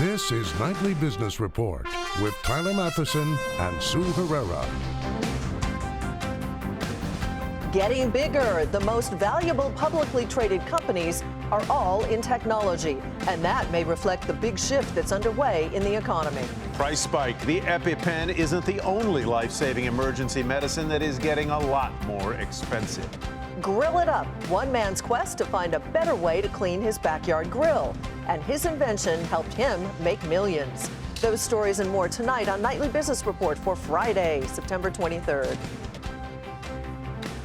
This is Nightly Business Report with Tyler Matheson and Sue Herrera. Getting bigger. The most valuable publicly traded companies are all in technology, and that may reflect the big shift that's underway in the economy. Price spike. The EpiPen isn't the only life-saving emergency medicine that is getting a lot more expensive. Grill it up. One man's quest to find a better way to clean his backyard grill, and his invention helped him make millions. Those stories and more tonight on Nightly Business Report for Friday, September 23rd.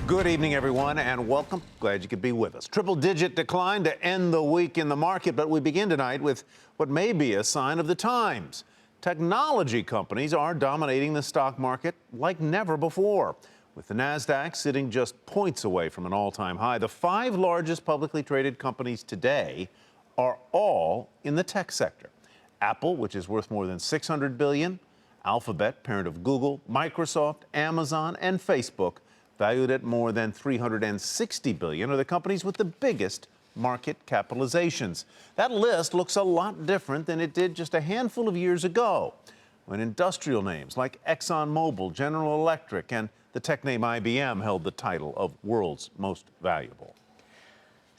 Good evening, everyone, and welcome. Glad you could be with us. Triple-digit decline to end the week in the market, but we begin tonight with what may be a sign of the times. Technology companies are dominating the stock market like never before, with the Nasdaq sitting just points away from an all-time high. The 5 largest publicly traded companies today are all in the tech sector. Apple, which is worth more than $600 billion, Alphabet, parent of Google, Microsoft, Amazon, and Facebook, valued at more than $360 billion, are the companies with the biggest market capitalizations. That list looks a lot different than it did just a handful of years ago, when industrial names like ExxonMobil, General Electric, and the tech name IBM held the title of world's most valuable.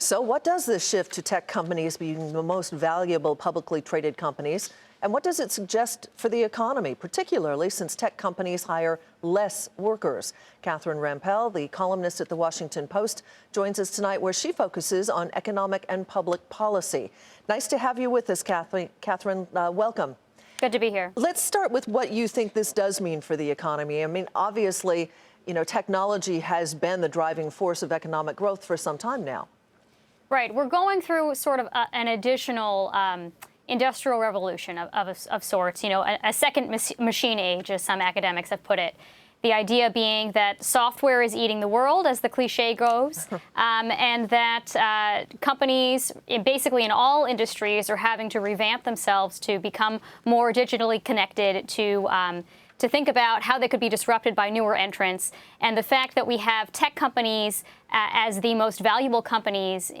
So what does this shift to tech companies being the most valuable publicly traded companies, and what does it suggest for the economy, particularly since tech companies hire less workers? Catherine Rampell, the columnist at the Washington Post, joins us tonight where she focuses on economic and public policy. Nice to have you with us, Catherine. Welcome. Good to be here. Let's start with what you think this does mean for the economy. I mean, obviously, technology has been the driving force of economic growth for some time now. Right. We're going through sort of an additional industrial revolution of sorts, a second machine age, as some academics have put it. The idea being that software is eating the world, as the cliche goes, and that companies, basically in all industries, are having to revamp themselves to become more digitally connected, to think about how they could be disrupted by newer entrants. And the fact that we have tech companies as the most valuable companies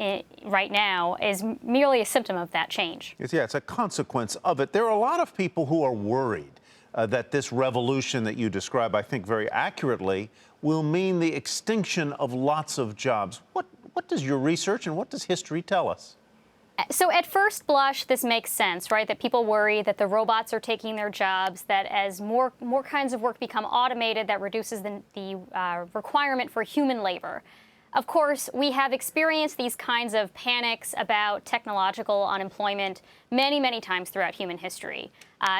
right now is merely a symptom of that change. Yeah, it's a consequence of it. There are a lot of people who are worried that this revolution that you describe, I think very accurately, will mean the extinction of lots of jobs. What does your research and what does history tell us? So at first blush, this makes sense, right? That people worry that the robots are taking their jobs, that as more kinds of work become automated, that reduces the requirement for human labor. Of course, we have experienced these kinds of panics about technological unemployment many, many times throughout human history.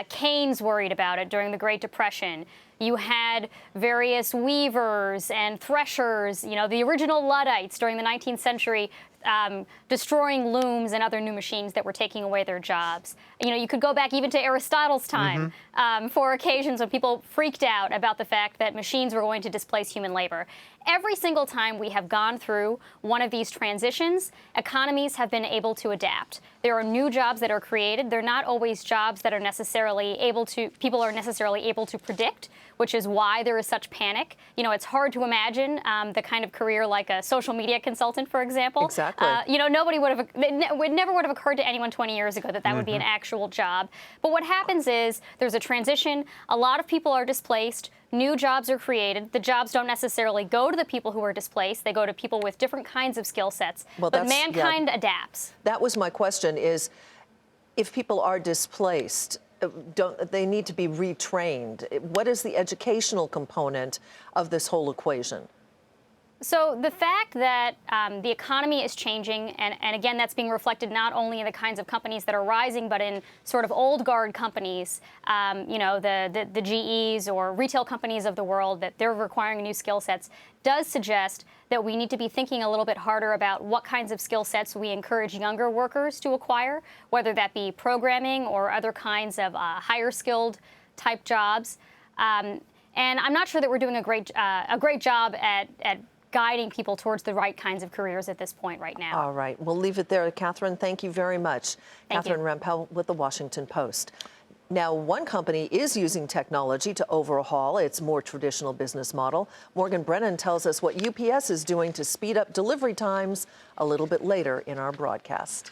Keynes worried about it during the Great Depression. You had various weavers and threshers, the original Luddites during the 19th century, destroying looms and other new machines that were taking away their jobs. You could go back even to Aristotle's time for occasions when people freaked out about the fact that machines were going to displace human labor. Every single time we have gone through one of these transitions, economies have been able to adapt. There are new jobs that are created. They're not always jobs that people are necessarily able to predict, which is why there is such panic. It's hard to imagine the kind of career like a social media consultant, for example. Exactly. It never would have occurred to anyone 20 years ago that would be an actual job. But what happens is there's a transition. A lot of people are displaced. New jobs are created. The jobs don't necessarily go to the people who are displaced. They go to people with different kinds of skill sets. But mankind adapts. That was my question, is if people are displaced, don't they need to be retrained? What is the educational component of this whole equation? So the fact that the economy is changing, and again, that's being reflected not only in the kinds of companies that are rising, but in sort of old guard companies, the GEs or retail companies of the world, that they're requiring new skill sets, does suggest that we need to be thinking a little bit harder about what kinds of skill sets we encourage younger workers to acquire, whether that be programming or other kinds of higher skilled type jobs. And I'm not sure that we're doing a great job at guiding people towards the right kinds of careers at this point right now. All right. We'll leave it there. Catherine, thank you very much. Thank Catherine you. Rampell with the Washington Post. Now, one company is using technology to overhaul its more traditional business model. Morgan Brennan tells us what UPS is doing to speed up delivery times a little bit later in our broadcast.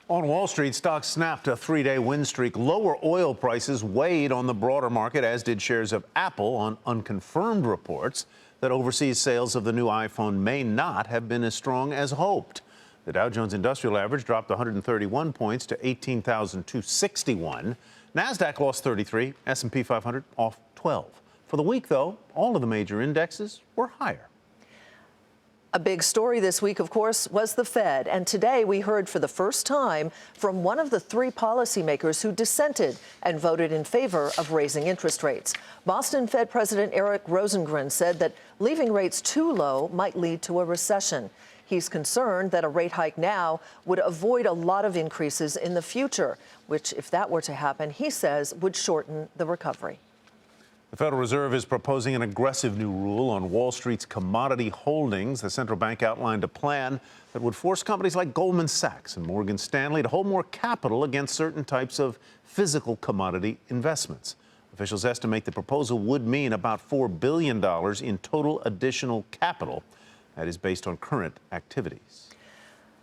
On Wall Street, stocks snapped a three-day win streak. Lower oil prices weighed on the broader market, as did shares of Apple on unconfirmed reports that overseas sales of the new iPhone may not have been as strong as hoped. The Dow Jones Industrial Average dropped 131 points to 18,261. NASDAQ lost 33, S&P 500 off 12. For the week, though, all of the major indexes were higher. A big story this week, of course, was the Fed. And today we heard for the first time from one of the three policymakers who dissented and voted in favor of raising interest rates. Boston Fed President Eric Rosengren said that leaving rates too low might lead to a recession. He's concerned that a rate hike now would avoid a lot of increases in the future, which, if that were to happen, he says would shorten the recovery. The Federal Reserve is proposing an aggressive new rule on Wall Street's commodity holdings. The central bank outlined a plan that would force companies like Goldman Sachs and Morgan Stanley to hold more capital against certain types of physical commodity investments. Officials estimate the proposal would mean about $4 billion in total additional capital. That is based on current activities.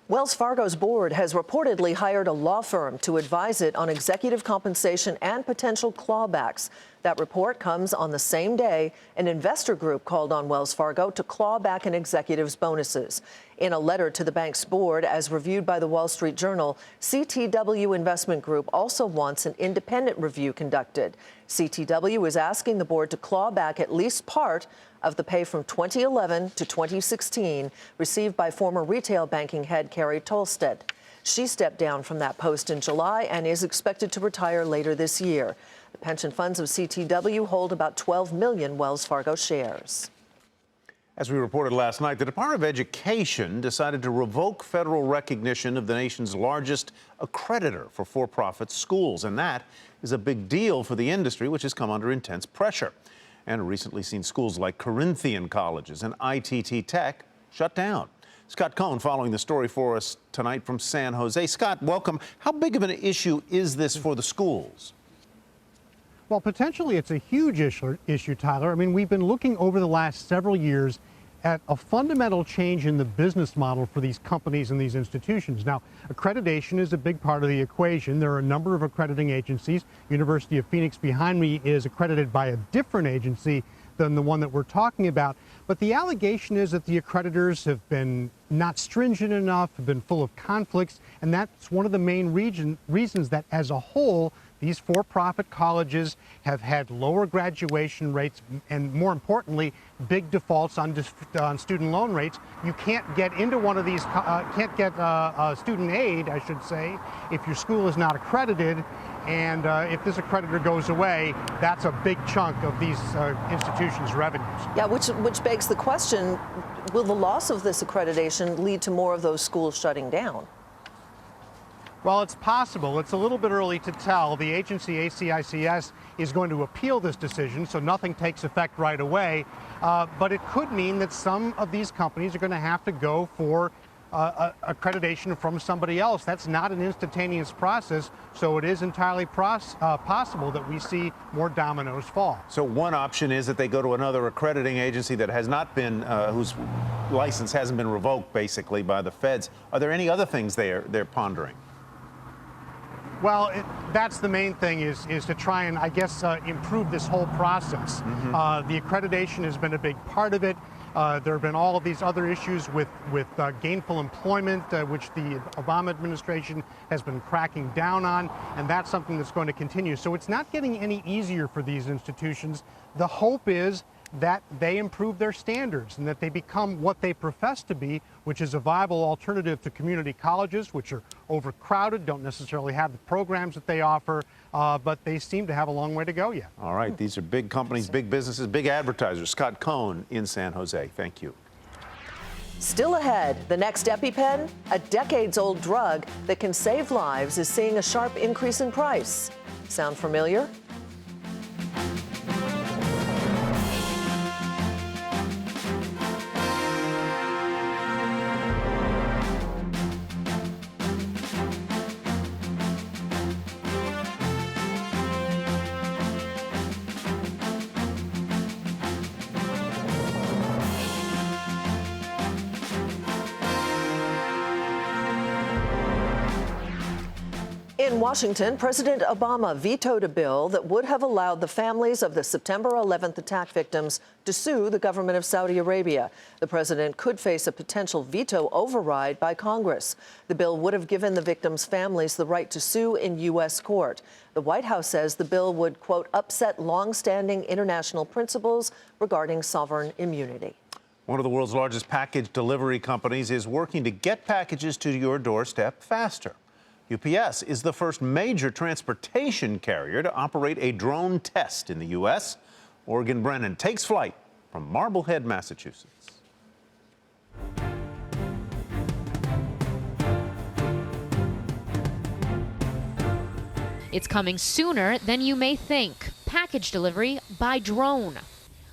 Wells Fargo's board has reportedly hired a law firm to advise it on executive compensation and potential clawbacks. That report comes on the same day an investor group called on Wells Fargo to claw back an executive's bonuses. In a letter to the bank's board, as reviewed by the Wall Street Journal, CTW Investment Group also wants an independent review conducted. CTW is asking the board to claw back at least part of the pay from 2011 to 2016 received by former retail banking head Carrie Tolstead. She stepped down from that post in July and is expected to retire later this year. The pension funds of CTW hold about 12 million Wells Fargo shares. As we reported last night, the Department of Education decided to revoke federal recognition of the nation's largest accreditor for for-profit schools. And that is a big deal for the industry, which has come under intense pressure. And recently seen schools like Corinthian colleges and ITT Tech shut down. Scott Cohn following the story for us tonight from San Jose. Scott, welcome. How big of an issue is this for the schools? Well, potentially it's a huge issue, Tyler. I mean, we've been looking over the last several years at a fundamental change in the business model for these companies and these institutions. Now, accreditation is a big part of the equation. There are a number of accrediting agencies. University of Phoenix behind me is accredited by a different agency than the one that we're talking about. But the allegation is that the accreditors have been not stringent enough, have been full of conflicts, and that's one of the main reasons that as a whole, these for-profit colleges have had lower graduation rates and, more importantly, big defaults on student loan rates. You can't get into one of these, can't get student aid, I should say, if your school is not accredited. And if this accreditor goes away, that's a big chunk of these institutions' revenues. Yeah, which begs the question, will the loss of this accreditation lead to more of those schools shutting down? Well, it's possible. It's a little bit early to tell. The agency, ACICS, is going to appeal this decision, so nothing takes effect right away. But it could mean that some of these companies are going to have to go for accreditation from somebody else. That's not an instantaneous process, so it is entirely possible that we see more dominoes fall. So one option is that they go to another accrediting agency that has not been, whose license hasn't been revoked, basically, by the feds. Are there any other things they're pondering? Well, that's the main thing is to try and, I guess, improve this whole process. The accreditation has been a big part of it. There have been all of these other issues with gainful employment, which the Obama administration has been cracking down on, and that's something that's going to continue. So it's not getting any easier for these institutions. The hope is that they improve their standards and that they become what they profess to be, which is a viable alternative to community colleges, which are overcrowded, don't necessarily have the programs that they offer, but they seem to have a long way to go yet. All right, these are big companies, big businesses, big advertisers. Scott Cohn in San Jose. Thank you. Still ahead, the next EpiPen, a decades-old drug that can save lives, is seeing a sharp increase in price. Sound familiar? In Washington, President Obama vetoed a bill that would have allowed the families of the September 11th attack victims to sue the government of Saudi Arabia. The president could face a potential veto override by Congress. The bill would have given the victims' families the right to sue in U.S. court. The White House says the bill would, quote, upset longstanding international principles regarding sovereign immunity. One of the world's largest package delivery companies is working to get packages to your doorstep faster. UPS is the first major transportation carrier to operate a drone test in the U.S. Oregon Brennan takes flight from Marblehead, Massachusetts. It's coming sooner than you may think. Package delivery by drone.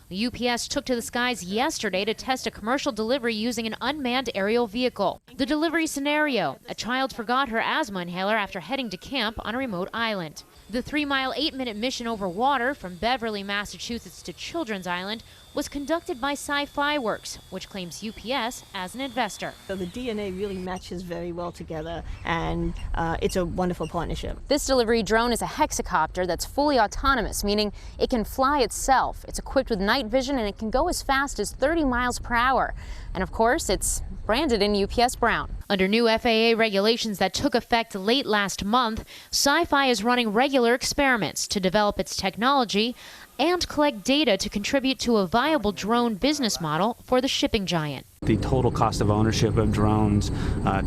The UPS took to the skies yesterday to test a commercial delivery using an unmanned aerial vehicle. The delivery scenario: a child forgot her asthma inhaler after heading to camp on a remote island. The 3-mile, 8-minute mission over water from Beverly, Massachusetts to Children's Island was conducted by Sci-Fi Works, which claims UPS as an investor. So the DNA really matches very well together, and it's a wonderful partnership. This delivery drone is a hexacopter that's fully autonomous, meaning it can fly itself. It's equipped with night vision, and it can go as fast as 30 miles per hour. And of course, it's branded in UPS Brown. Under new FAA regulations that took effect late last month, Sci-Fi is running regular experiments to develop its technology and collect data to contribute to a viable drone business model for the shipping giant. The total cost of ownership of drones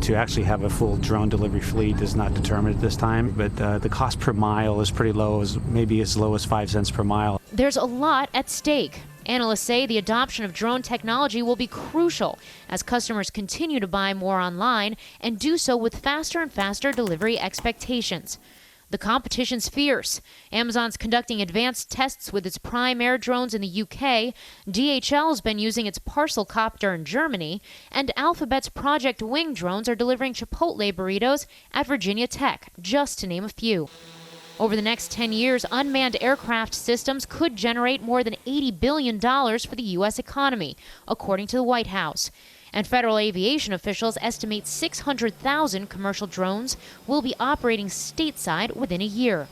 to actually have a full drone delivery fleet is not determined at this time, but the cost per mile is pretty low, maybe as low as 5 cents per mile. There's a lot at stake. Analysts say the adoption of drone technology will be crucial as customers continue to buy more online and do so with faster and faster delivery expectations. The competition's fierce. Amazon's conducting advanced tests with its Prime Air drones in the UK, DHL's been using its Parcel Copter in Germany, and Alphabet's Project Wing drones are delivering Chipotle burritos at Virginia Tech, just to name a few. Over the next 10 years, unmanned aircraft systems could generate more than $80 billion for the U.S. economy, according to the White House. And federal aviation officials estimate 600,000 commercial drones will be operating stateside within a year.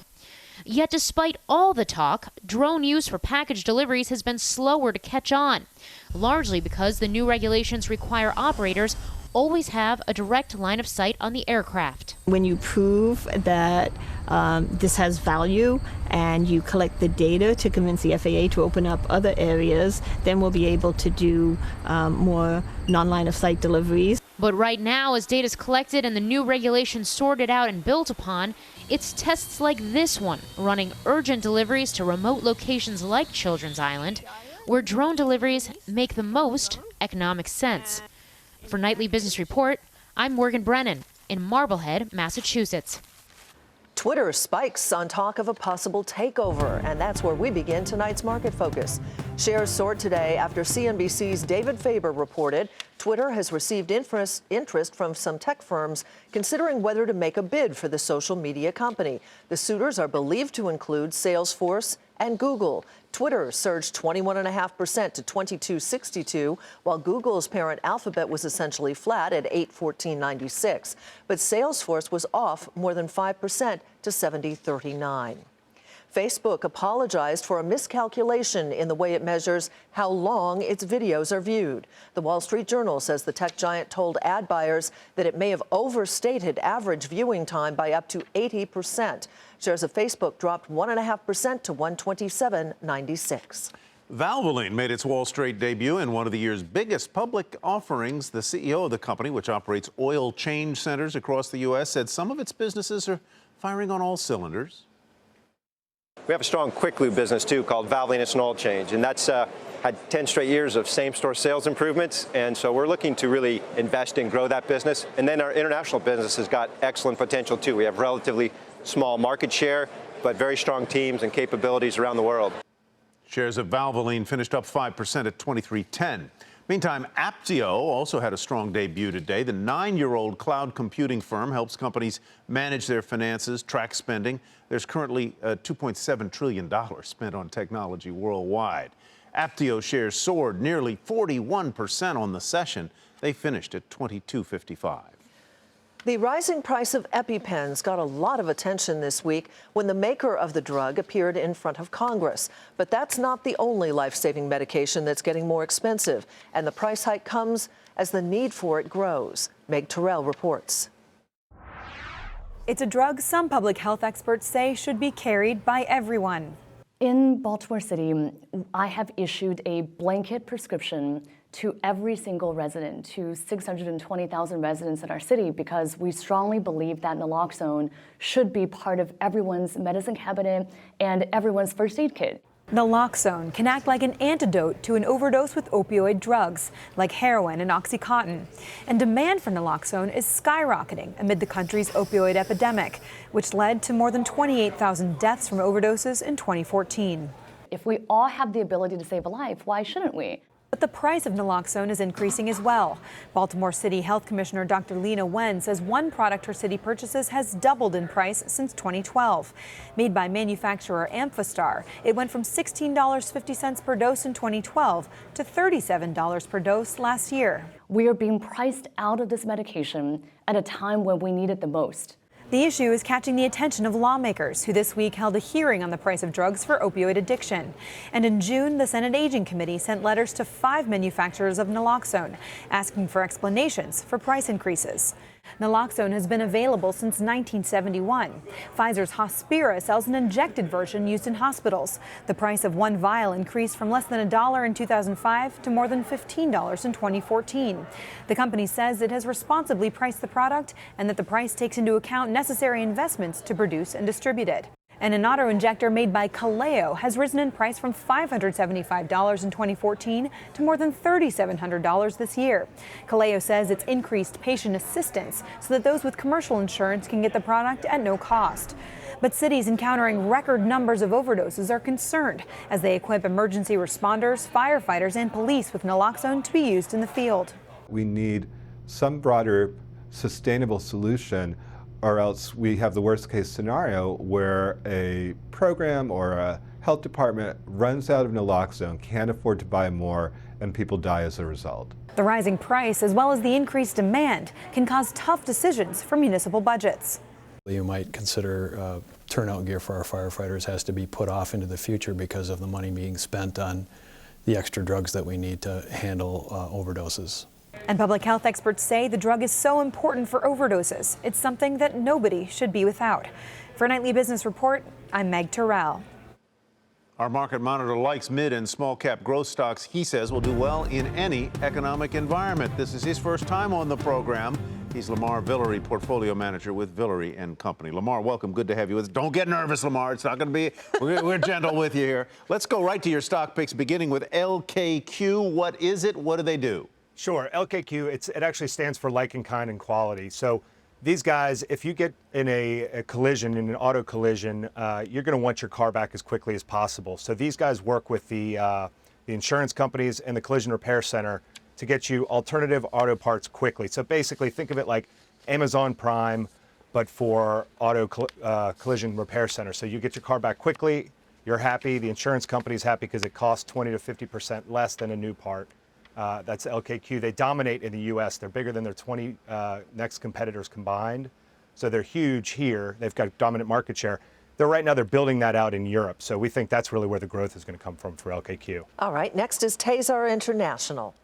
Yet despite all the talk, drone use for package deliveries has been slower to catch on, largely because the new regulations require operators always have a direct line of sight on the aircraft. When you prove that this has value and you collect the data to convince the FAA to open up other areas, then we'll be able to do more non-line of sight deliveries. But right now, as data is collected and the new regulations sorted out and built upon, it's tests like this one, running urgent deliveries to remote locations like Children's Island, where drone deliveries make the most economic sense. For Nightly Business Report, I'm Morgan Brennan in Marblehead, Massachusetts. Twitter spikes on talk of a possible takeover, and that's where we begin tonight's market focus. Shares soared today after CNBC's David Faber reported Twitter has received interest from some tech firms considering whether to make a bid for the social media company. The suitors are believed to include Salesforce and Google. Twitter surged 21.5% to $22.62, while Google's parent Alphabet was essentially flat at $814.96. But Salesforce was off more than 5% to $70.39. Facebook apologized for a miscalculation in the way it measures how long its videos are viewed. The Wall Street Journal says the tech giant told ad buyers that it may have overstated average viewing time by up to 80%. Shares of Facebook dropped 1.5% to $127.96. Valvoline made its Wall Street debut in one of the year's biggest public offerings. The CEO of the company, which operates oil change centers across the U.S., said some of its businesses are firing on all cylinders. We have a strong quick lube business, too, called Valvoline Instant Oil Change, and that's had 10 straight years of same-store sales improvements, and so we're looking to really invest and grow that business. And then our international business has got excellent potential, too. We have relatively small market share, but very strong teams and capabilities around the world. Shares of Valvoline finished up 5% at $23.10. Meantime, Aptio also had a strong debut today. The 9-year-old cloud computing firm helps companies manage their finances, track spending. There's currently $2.7 trillion spent on technology worldwide. Aptio shares soared nearly 41% on the session. They finished at $22.55. The rising price of EpiPens got a lot of attention this week when the maker of the drug appeared in front of Congress. But that's not the only life-saving medication that's getting more expensive. And the price hike comes as the need for it grows. Meg Terrell reports. It's a drug some public health experts say should be carried by everyone. In Baltimore City, I have issued a blanket prescription to every single resident, to 620,000 residents in our city, because we strongly believe that naloxone should be part of everyone's medicine cabinet and everyone's first aid kit. Naloxone can act like an antidote to an overdose with opioid drugs like heroin and OxyContin. And demand for naloxone is skyrocketing amid the country's opioid epidemic, which led to more than 28,000 deaths from overdoses in 2014. If we all have the ability to save a life, why shouldn't we? But the price of naloxone is increasing as well. Baltimore City Health Commissioner Dr. Lena Wen says one product her city purchases has doubled in price since 2012. Made by manufacturer Amphastar, it went from $16.50 per dose in 2012 to $37 per dose last year. We are being priced out of this medication at a time when we need it the most. The issue is catching the attention of lawmakers, who this week held a hearing on the price of drugs for opioid addiction. And in June, the Senate Aging Committee sent letters to 5 manufacturers of naloxone, asking for explanations for price increases. Naloxone has been available since 1971. Pfizer's Hospira sells an injected version used in hospitals. The price of one vial increased from less than $1 in 2005 to more than $15 in 2014. The company says it has responsibly priced the product and that the price takes into account necessary investments to produce and distribute it. And an auto-injector made by Kaleo has risen in price from $575 in 2014 to more than $3,700 this year. Kaleo says it's increased patient assistance so that those with commercial insurance can get the product at no cost. But cities encountering record numbers of overdoses are concerned as they equip emergency responders, firefighters, and police with naloxone to be used in the field. We need some broader, sustainable solution, or else we have the worst case scenario where a program or a health department runs out of naloxone, can't afford to buy more, and people die as a result. The rising price, as well as the increased demand, can cause tough decisions for municipal budgets. You might consider turnout gear for our firefighters has to be put off into the future because of the money being spent on the extra drugs that we need to handle overdoses. And public health experts say the drug is so important for overdoses. It's something that nobody should be without. For Nightly Business Report, I'm Meg Terrell. Our market monitor likes mid and small cap growth stocks. He says will do well in any economic environment. This is his first time on the program. He's Lamar Villery, portfolio manager with Villery and Company. Lamar, welcome. Good to have you with us. Don't get nervous, Lamar. It's not going to be, we're gentle with you here. Let's go right to your stock picks, beginning with LKQ. What is it? What do they do? Sure. LKQ, it actually stands for like and kind and quality. So these guys, if you get in a collision, in an auto collision, you're going to want your car back as quickly as possible. So these guys work with the insurance companies and the collision repair center to get you alternative auto parts quickly. So basically, think of it like Amazon Prime, but for auto collision repair center. So you get your car back quickly, you're happy, the insurance company's happy because it costs 20 to 50% less than a new part. That's LKQ. They dominate in the U.S. They're bigger than their 20 next competitors combined. So they're huge here. They've got dominant market share. Right now, they're building that out in Europe. So we think that's really where the growth is going to come from for LKQ. All right. Next is Taser International.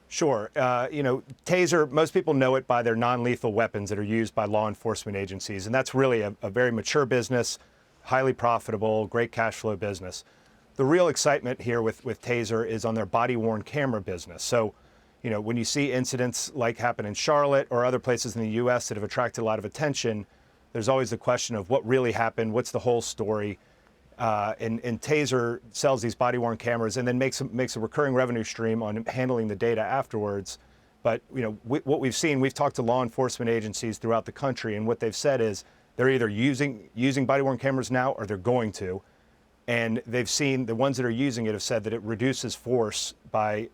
Sure. Taser, most people know it by their non-lethal weapons that are used by law enforcement agencies. And that's really a very mature business, highly profitable, great cash flow business. The real excitement here with Taser is on their body-worn camera business. So, when you see incidents like happen in Charlotte or other places in the U.S. that have attracted a lot of attention, there's always the question of what really happened, what's the whole story. And Taser sells these body-worn cameras and then makes a recurring revenue stream on handling the data afterwards. But, what we've seen, we've talked to law enforcement agencies throughout the country, and what they've said is they're either using body-worn cameras now or they're going to. And they've seen the ones that are using it have said that it reduces force by,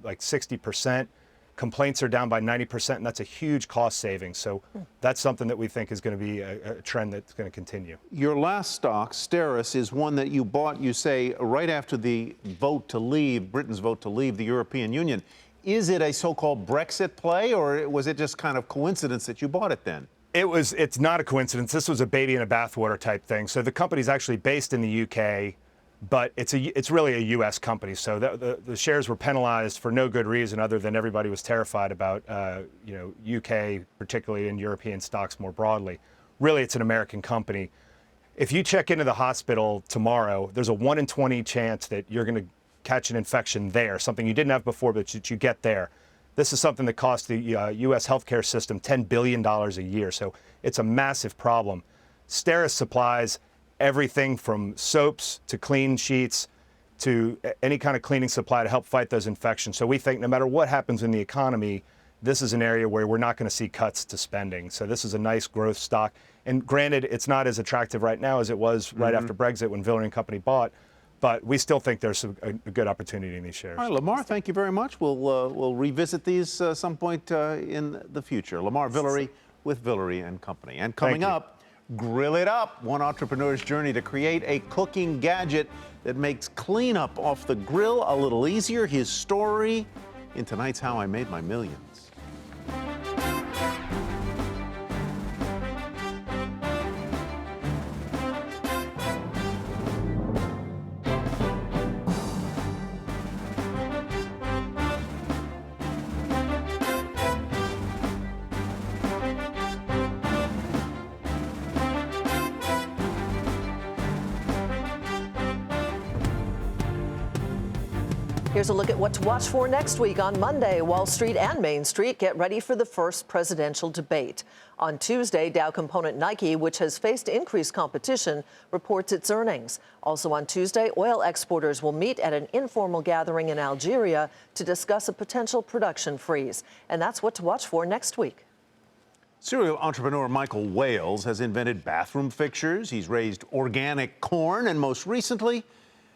like 60%. Complaints are down by 90%, and that's a huge cost saving. So that's something that we think is going to be a trend that's going to continue. Your last stock, Steris, is one that you bought, you say, right after the vote to leave, Britain's vote to leave the European Union. Is it a so-called Brexit play, or was it just kind of coincidence that you bought it then? It's not a coincidence. This was a baby in a bathwater type thing. So the company's actually based in the UK, but it's really a U.S. company. So the shares were penalized for no good reason other than everybody was terrified about UK, particularly in European stocks more broadly. Really, it's an American company. If you check into the hospital tomorrow, there's a 1 in 20 chance that you're going to catch an infection there, something you didn't have before, but that you get there. This is something that costs the U.S. healthcare system $10 billion a year, so it's a massive problem. Steris supplies everything from soaps to clean sheets to any kind of cleaning supply to help fight those infections. So we think no matter what happens in the economy, this is an area where we're not going to see cuts to spending. So this is a nice growth stock. And granted, it's not as attractive right now as it was right after Brexit when Villeray & Company bought, but we still think there's a good opportunity in these shares. All right, Lamar, thank you very much. We'll revisit these some point in the future. Lamar Villeray with Villeray & Company. And coming up, Grill It Up, one entrepreneur's journey to create a cooking gadget that makes cleanup off the grill a little easier. His story in tonight's How I Made My Millions. Here's a look at what to watch for next week. On Monday, Wall Street and Main Street get ready for the first presidential debate. On Tuesday, Dow component Nike, which has faced increased competition, reports its earnings. Also on Tuesday, oil exporters will meet at an informal gathering in Algeria to discuss a potential production freeze. And that's what to watch for next week. Serial entrepreneur Michael Wales has invented bathroom fixtures. He's raised organic corn, and most recently,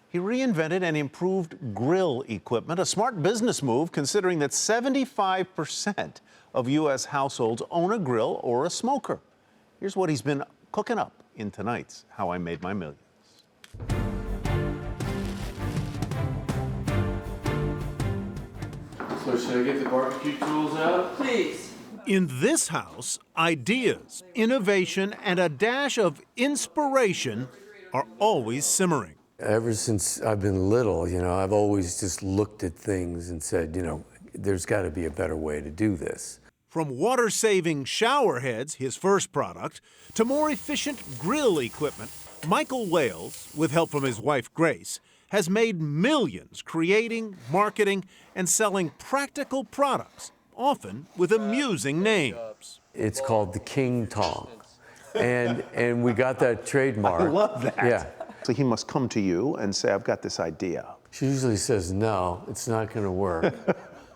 he reinvented and improved grill equipment, a smart business move considering that 75% of U.S. households own a grill or a smoker. Here's what he's been cooking up in tonight's How I Made My Millions. So should I get the barbecue tools out? Please. In this house, ideas, innovation, and a dash of inspiration are always simmering. Ever since I've been little, I've always just looked at things and said, there's got to be a better way to do this. From water-saving shower heads, his first product, to more efficient grill equipment, Michael Wales, with help from his wife Grace, has made millions creating, marketing, and selling practical products, often with amusing names. It's called the King Tong, and we got that trademark. I love that. Yeah. So he must come to you and say, I've got this idea. She usually says, no, it's not going to work.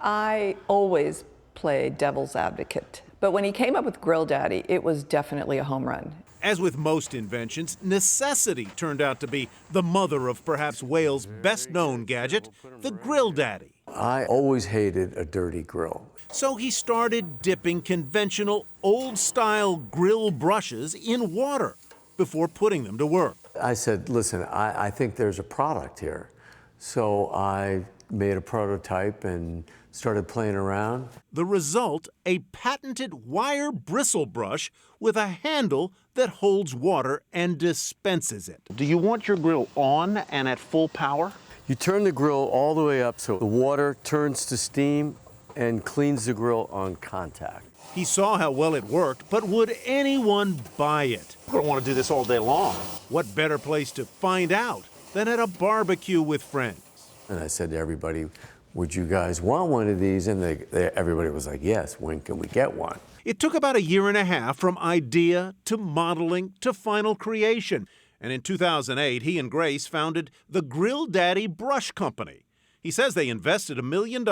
I always play devil's advocate. But when he came up with Grill Daddy, it was definitely a home run. As with most inventions, necessity turned out to be the mother of perhaps Wales' best-known gadget, the Grill Daddy. I always hated a dirty grill. So he started dipping conventional, old-style grill brushes in water before putting them to work. I said, listen, I think there's a product here. So I made a prototype and started playing around. The result, a patented wire bristle brush with a handle that holds water and dispenses it. Do you want your grill on and at full power? You turn the grill all the way up so the water turns to steam and cleans the grill on contact. He saw how well it worked, but would anyone buy it? I don't want to do this all day long. What better place to find out than at a barbecue with friends? And I said to everybody, would you guys want one of these? And everybody was like, yes, when can we get one? It took about a year and a half from idea to modeling to final creation. And in 2008, he and Grace founded the Grill Daddy Brush Company. He says they invested $1 million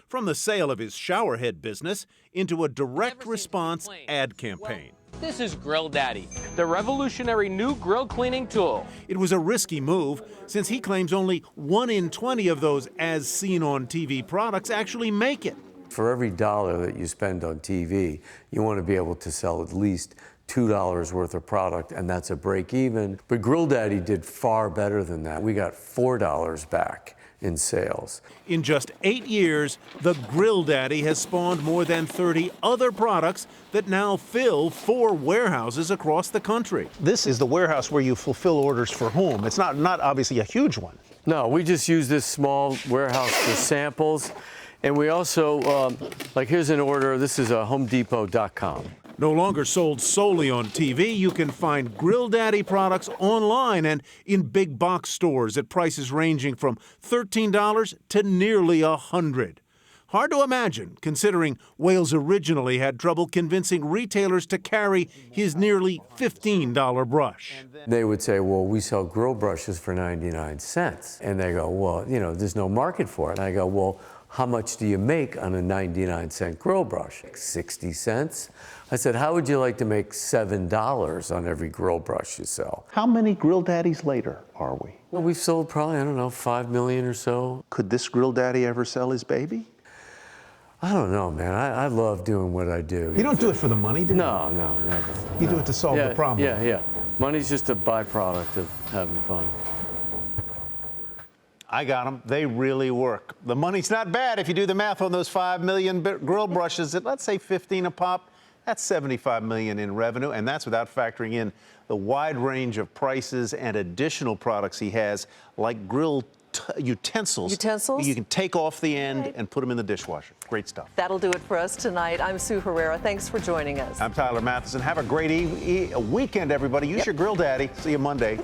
from the sale of his showerhead business into a direct response ad campaign. This is Grill Daddy, the revolutionary new grill cleaning tool. It was a risky move since he claims only 1 in 20 of those as seen on TV products actually make it. For every dollar that you spend on TV, you want to be able to sell at least $2 worth of product, and that's a break even. But Grill Daddy did far better than that. We got $4 back in sales. In just 8 years, the Grill Daddy has spawned more than 30 other products that now fill 4 warehouses across the country. This is the warehouse where you fulfill orders for whom? It's not obviously a huge one. No, we just use this small warehouse for samples. And we also, like here's an order, this is HomeDepot.com. No longer sold solely on TV, you can find Grill Daddy products online and in big box stores at prices ranging from $13 to nearly $100. Hard to imagine, considering Wales originally had trouble convincing retailers to carry his nearly $15 brush. They would say, well, we sell grill brushes for 99 cents. And they go, well, you know, there's no market for it. And I go, well, how much do you make on a 99-cent grill brush? 60 cents. I said, how would you like to make $7 on every grill brush you sell? How many Grill Daddies later are we? Well, we've sold probably, I don't know, 5 million or so. Could this Grill Daddy ever sell his baby? I don't know, man. I love doing what I do. You don't do it for the money, do you? No, never. You do it to solve the problem. Yeah. Money's just a byproduct of having fun. I got them. They really work. The money's not bad if you do the math on those 5 million grill brushes at, let's say, 15 a pop. That's 75 million in revenue, and that's without factoring in the wide range of prices and additional products he has, like grill utensils. Utensils? You can take off the end and put them in the dishwasher. Great stuff. That'll do it for us tonight. I'm Sue Herrera. Thanks for joining us. I'm Tyler Matheson. Have a great weekend, everybody. Use your Grill Daddy. See you Monday.